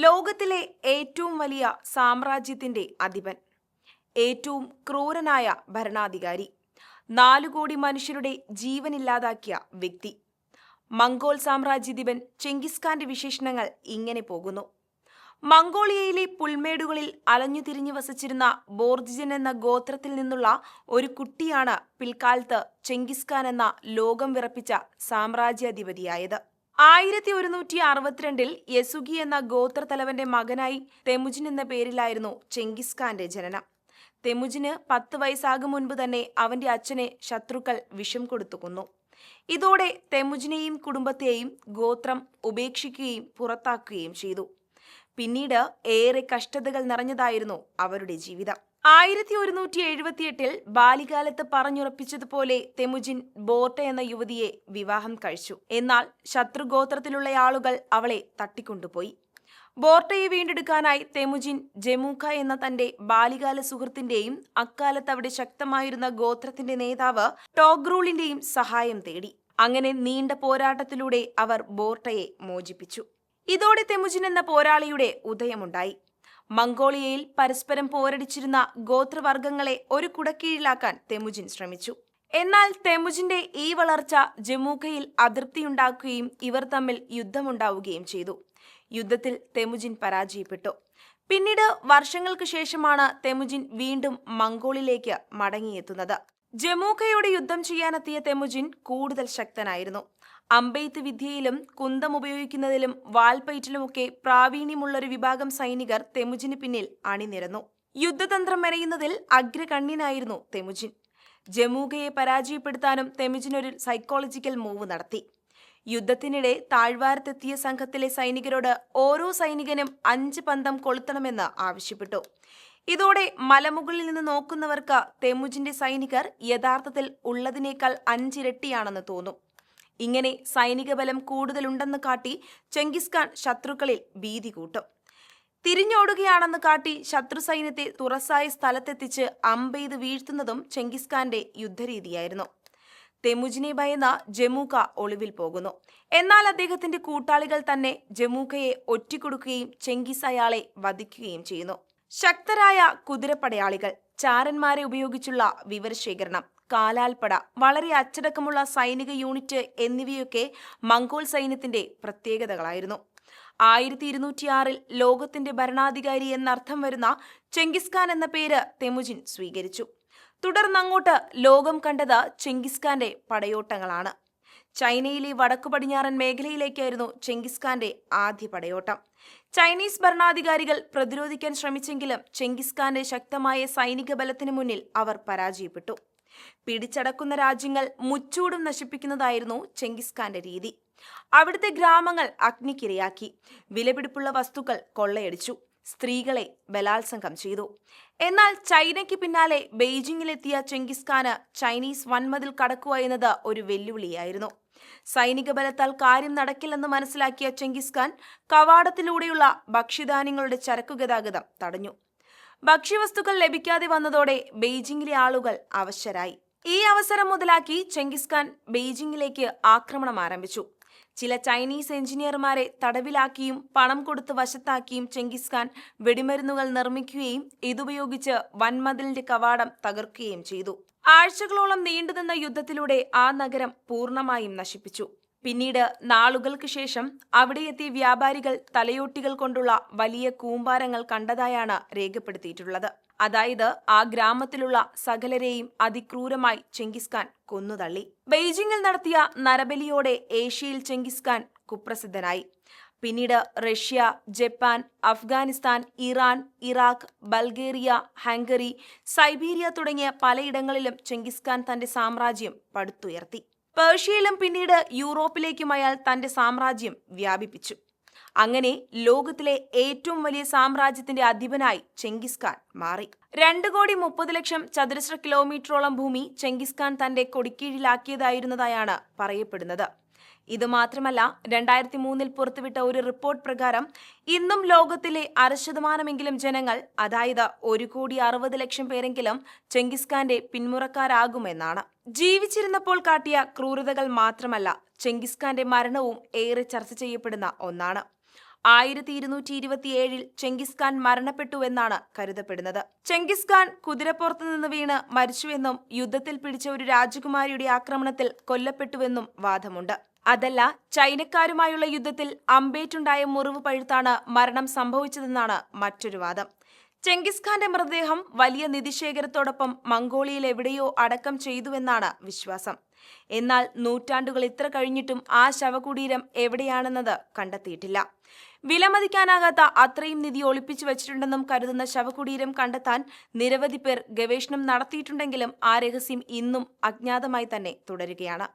ലോകത്തിലെ ഏറ്റവും വലിയ സാമ്രാജ്യത്തിന്റെ അധിപൻ, ഏറ്റവും ക്രൂരനായ ഭരണാധികാരി, 4 കോടി മനുഷ്യരുടെ ജീവനില്ലാതാക്കിയ വ്യക്തി, മംഗോൾ സാമ്രാജ്യാധിപൻ ചെങ്കിസ് ഖാന്റെ വിശേഷണങ്ങൾ ഇങ്ങനെ പോകുന്നു. മംഗോളിയയിലെ പുൽമേടുകളിൽ അലഞ്ഞുതിരിഞ്ഞു വസിച്ചിരുന്ന ബോർജിജൻ എന്ന ഗോത്രത്തിൽ നിന്നുള്ള ഒരു കുട്ടിയാണ് പിൽക്കാലത്ത് ചെങ്കിസ് ഖാൻ എന്ന ലോകം വിറപ്പിച്ച സാമ്രാജ്യാധിപതിയായത്. 1162 യസുഗി എന്ന ഗോത്രത്തലവന്റെ മകനായി തെമുജിൻ എന്ന പേരിലായിരുന്നു ചെങ്കിസ് ഖാന്റെ ജനനം. തെമുജിന് 10 വയസ്സാകും മുൻപ് തന്നെ അവന്റെ അച്ഛനെ ശത്രുക്കൾ വിഷം കൊടുത്തു കൊന്നു. ഇതോടെ തെമുജിനെയും കുടുംബത്തെയും ഗോത്രം ഉപേക്ഷിക്കുകയും പുറത്താക്കുകയും ചെയ്തു. പിന്നീട് ഏറെ കഷ്ടതകൾ നിറഞ്ഞതായിരുന്നു അവരുടെ ജീവിതം. 1178 ബാല്യകാലത്ത് പറഞ്ഞുറപ്പിച്ചതുപോലെ തെമുജിൻ ബോർട്ട എന്ന യുവതിയെ വിവാഹം കഴിച്ചു. എന്നാൽ ശത്രുഗോത്രത്തിലുള്ള ആളുകൾ അവളെ തട്ടിക്കൊണ്ടുപോയി. ബോർട്ടയെ വീണ്ടെടുക്കാനായി തെമുജിൻ ജമൂക്ക എന്ന തന്റെ ബാല്യകാല സുഹൃത്തിന്റെയും അക്കാലത്ത് അവിടെ ശക്തമായിരുന്ന ഗോത്രത്തിന്റെ നേതാവ് ടോഗ്രൂളിന്റെയും സഹായം തേടി. അങ്ങനെ നീണ്ട പോരാട്ടത്തിലൂടെ അവർ ബോർട്ടയെ മോചിപ്പിച്ചു. ഇതോടെ തെമുജിൻ എന്ന പോരാളിയുടെ ഉദയമുണ്ടായി. മംഗോളിയയിൽ പരസ്പരം പോരടിച്ചിരുന്ന ഗോത്രവർഗങ്ങളെ ഒരു കുടക്കീഴിലാക്കാൻ തെമുജിൻ ശ്രമിച്ചു. എന്നാൽ തെമുജിന്റെ ഈ വളർച്ച ജമൂക്കയിൽ അതൃപ്തിയുണ്ടാക്കുകയും ഇവർ തമ്മിൽ യുദ്ധമുണ്ടാവുകയും ചെയ്തു. യുദ്ധത്തിൽ തെമുജിൻ പരാജയപ്പെട്ടു. പിന്നീട് വർഷങ്ങൾക്ക് ശേഷമാണ് തെമുജിൻ വീണ്ടും മംഗോളിലേക്ക് മടങ്ങിയെത്തുന്നത്. ജമൂക്കയോട് യുദ്ധം ചെയ്യാനെത്തിയ തെമുജിൻ കൂടുതൽ ശക്തനായിരുന്നു. അമ്പെയ്ത്ത് വിദ്യയിലും കുന്തം ഉപയോഗിക്കുന്നതിലും വാൾപ്പയറ്റിലുമൊക്കെ പ്രാവീണ്യമുള്ളൊരു വിഭാഗം സൈനികർ തെമുജിന് പിന്നിൽ അണിനിരന്നു. യുദ്ധതന്ത്രം മെനയുന്നതിൽ അഗ്രഗണ്യനായിരുന്നു തെമുജിൻ. ജമൂക്കയെ പരാജയപ്പെടുത്താനും തെമുജിൻ ഒരു സൈക്കോളജിക്കൽ മൂവ് നടത്തി. യുദ്ധത്തിനിടെ താഴ്വാരത്തെത്തിയ സംഘത്തിലെ സൈനികരോട് ഓരോ സൈനികനും 5 പന്തം കൊളുത്തണമെന്ന് ആവശ്യപ്പെട്ടു. ഇതോടെ മലമുകളിൽ നിന്ന് നോക്കുന്നവർക്ക് തെമുജിന്റെ സൈനികർ യഥാർത്ഥത്തിൽ ഉള്ളതിനേക്കാൾ 5 ഇരട്ടിയാണെന്ന് തോന്നും. ഇങ്ങനെ സൈനിക ബലം കൂടുതലുണ്ടെന്ന് കാട്ടി ചെങ്കിസ് ഖാൻ ശത്രുക്കളിൽ ഭീതി കൂട്ടും. തിരിഞ്ഞോടുകയാണെന്ന് കാട്ടി ശത്രു സൈന്യത്തെ തുറസായ സ്ഥലത്തെത്തിച്ച് അമ്പെയ്ത് വീഴ്ത്തുന്നതും ചെങ്കിസ് ഖാന്റെ യുദ്ധരീതിയായിരുന്നു. തെമുജിനെ ഭയന്ന ജമൂക്ക ഒളിവിൽ പോകുന്നു. എന്നാൽ അദ്ദേഹത്തിന്റെ കൂട്ടാളികൾ തന്നെ ജമൂക്കയെ ഒറ്റിക്കൊടുക്കുകയും ചെങ്കിസ് അയാളെ വധിക്കുകയും ചെയ്യുന്നു. ശക്തരായ കുതിരപ്പടയാളികൾ, ചാരന്മാരെ ഉപയോഗിച്ചുള്ള വിവരശേഖരണം, കാലാൽപ്പട, വളരെ അച്ചടക്കമുള്ള സൈനിക യൂണിറ്റ് എന്നിവയൊക്കെ മംഗോൾ സൈന്യത്തിന്റെ പ്രത്യേകതകളായിരുന്നു. 1206 ലോകത്തിന്റെ ഭരണാധികാരി എന്നർത്ഥം വരുന്ന ചെങ്കിസ് ഖാൻ എന്ന പേര് തെമുജിൻ സ്വീകരിച്ചു. തുടർന്നങ്ങോട്ട് ലോകം കണ്ടത് ചെങ്കിസ് ഖാന്റെ പടയോട്ടങ്ങളാണ്. ചൈനയിലെ വടക്കു പടിഞ്ഞാറൻ മേഖലയിലേക്കായിരുന്നു ചെങ്കിസ് ഖാന്റെ ആദ്യ പടയോട്ടം. ചൈനീസ് ഭരണാധികാരികൾ പ്രതിരോധിക്കാൻ ശ്രമിച്ചെങ്കിലും ചെങ്കിസ് ഖാന്റെ ശക്തമായ സൈനിക ബലത്തിന് മുന്നിൽ അവർ പരാജയപ്പെട്ടു. പിടിച്ചടക്കുന്ന രാജ്യങ്ങൾ മുച്ചൂടും നശിപ്പിക്കുന്നതായിരുന്നു ചെങ്കിസ് ഖാന്റെ രീതി. അവിടുത്തെ ഗ്രാമങ്ങൾ അഗ്നിക്കിരയാക്കി, വിലപിടിപ്പുള്ള വസ്തുക്കൾ കൊള്ളയടിച്ചു, സ്ത്രീകളെ ബലാത്സംഗം ചെയ്തു. എന്നാൽ ചൈനയ്ക്ക് പിന്നാലെ ബെയ്ജിങ്ങിലെത്തിയ ചെങ്കിസ് ഖാന് ചൈനീസ് വൻമതിൽ കടക്കുക എന്നത് ഒരു വെല്ലുവിളിയായിരുന്നു. സൈനിക ബലത്താൽ കാര്യം നടക്കില്ലെന്ന് മനസ്സിലാക്കിയ ചെങ്കിസ് ഖാൻ കവാടത്തിലൂടെയുള്ള ഭക്ഷ്യധാന്യങ്ങളുടെ ചരക്കുഗതാഗതം തടഞ്ഞു. ഭക്ഷ്യവസ്തുക്കൾ ലഭിക്കാതെ വന്നതോടെ ബെയ്ജിങ്ങിലെ ആളുകൾ അവശരായി. ഈ അവസരം മുതലാക്കി ചെങ്കിസ് ഖാൻ ബെയ്ജിങ്ങിലേക്ക് ആക്രമണം ആരംഭിച്ചു. ചില ചൈനീസ് എഞ്ചിനീയർമാരെ തടവിലാക്കിയും പണം കൊടുത്ത് വശത്താക്കിയും ചെങ്കിസ് ഖാൻ വെടിമരുന്നുകൾ നിർമ്മിക്കുകയും ഇതുപയോഗിച്ച് വൻമതിലിന്റെ കവാടം തകർക്കുകയും ചെയ്തു. ആഴ്ചകളോളം നീണ്ടുനിന്ന യുദ്ധത്തിലൂടെ ആ നഗരം പൂർണ്ണമായും നശിപ്പിച്ചു. പിന്നീട് നാളുകൾക്ക് ശേഷം അവിടെയെത്തിയ വ്യാപാരികൾ തലയോട്ടികൾ കൊണ്ടുള്ള വലിയ കൂമ്പാരങ്ങൾ കണ്ടതായാണ് രേഖപ്പെടുത്തിയിട്ടുള്ളത്. അതായത് ആ ഗ്രാമത്തിലുള്ള സകലരെയും അതിക്രൂരമായി ചെങ്കിസ് ഖാൻ കൊന്നുതള്ളി. ബെയ്ജിങ്ങിൽ നടത്തിയ നരബലിയോടെ ഏഷ്യയിൽ ചെങ്കിസ് ഖാൻ കുപ്രസിദ്ധനായി. പിന്നീട് Russia, Japan, Afghanistan, Iran, Iraq, Bulgaria, Hungary, Siberia തുടങ്ങിയ പലയിടങ്ങളിലും ചെങ്കിസ് ഖാൻ തന്റെ സാമ്രാജ്യം പടുത്തുയർത്തി. പേർഷ്യയിലും പിന്നീട് യൂറോപ്പിലേക്കും അയാൾ തന്റെ സാമ്രാജ്യം വ്യാപിപ്പിച്ചു. അങ്ങനെ ലോകത്തിലെ ഏറ്റവും വലിയ സാമ്രാജ്യത്തിന്റെ അധിപനായി ചെങ്കിസ് ഖാൻ മാറി. 2,30,00,000 ചതുരശ്ര കിലോമീറ്ററോളം ഭൂമി ചെങ്കിസ് ഖാൻ തന്റെ കൊടിക്കീഴിലാക്കിയതായിരുന്നതായാണ് പറയപ്പെടുന്നത്. ഇത് മാത്രമല്ല, 2003 പുറത്തുവിട്ട ഒരു റിപ്പോർട്ട് പ്രകാരം ഇന്നും ലോകത്തിലെ 60% ജനങ്ങൾ, അതായത് 1,60,00,000 പേരെങ്കിലും ചെങ്കിസ് ഖാന്റെ പിന്മുറക്കാരാകുമെന്നാണ്. ജീവിച്ചിരുന്നപ്പോൾ കാട്ടിയ ക്രൂരതകൾ മാത്രമല്ല, ചെങ്കിസ് ഖാന്റെ മരണവും ഏറെ ചർച്ച ചെയ്യപ്പെടുന്ന ഒന്നാണ്. 1227 ചെങ്കിസ് ഖാൻ മരണപ്പെട്ടുവെന്നാണ് കരുതപ്പെടുന്നത്. ചെങ്കിസ് ഖാൻ കുതിരപ്പുറത്തു നിന്ന് വീണ് മരിച്ചുവെന്നും യുദ്ധത്തിൽ പിടിച്ച ഒരു രാജകുമാരിയുടെ ആക്രമണത്തിൽ കൊല്ലപ്പെട്ടുവെന്നും വാദമുണ്ട്. അതല്ല, ചൈനക്കാരുമായുള്ള യുദ്ധത്തിൽ അമ്പേറ്റുണ്ടായ മുറിവ് പഴുത്താണ് മരണം സംഭവിച്ചതെന്നാണ് മറ്റൊരു വാദം. ചെങ്കിസ് ഖാന്റെ മൃതദേഹം വലിയ നിധിശേഖരത്തോടൊപ്പം മംഗോളിയയിൽ എവിടെയോ അടക്കം ചെയ്തുവെന്നാണ് വിശ്വാസം. എന്നാൽ നൂറ്റാണ്ടുകൾ ഇത്ര കഴിഞ്ഞിട്ടും ആ ശവകുടീരം എവിടെയാണെന്നത് കണ്ടെത്തിയിട്ടില്ല. വിലമതിക്കാനാകാത്ത അത്രയും നിധി ഒളിപ്പിച്ചു വച്ചിട്ടുണ്ടെന്നും കരുതുന്ന ശവകുടീരം കണ്ടെത്താൻ നിരവധി പേർ ഗവേഷണം നടത്തിയിട്ടുണ്ടെങ്കിലും ആ രഹസ്യം ഇന്നും അജ്ഞാതമായി തന്നെ തുടരുകയാണ്.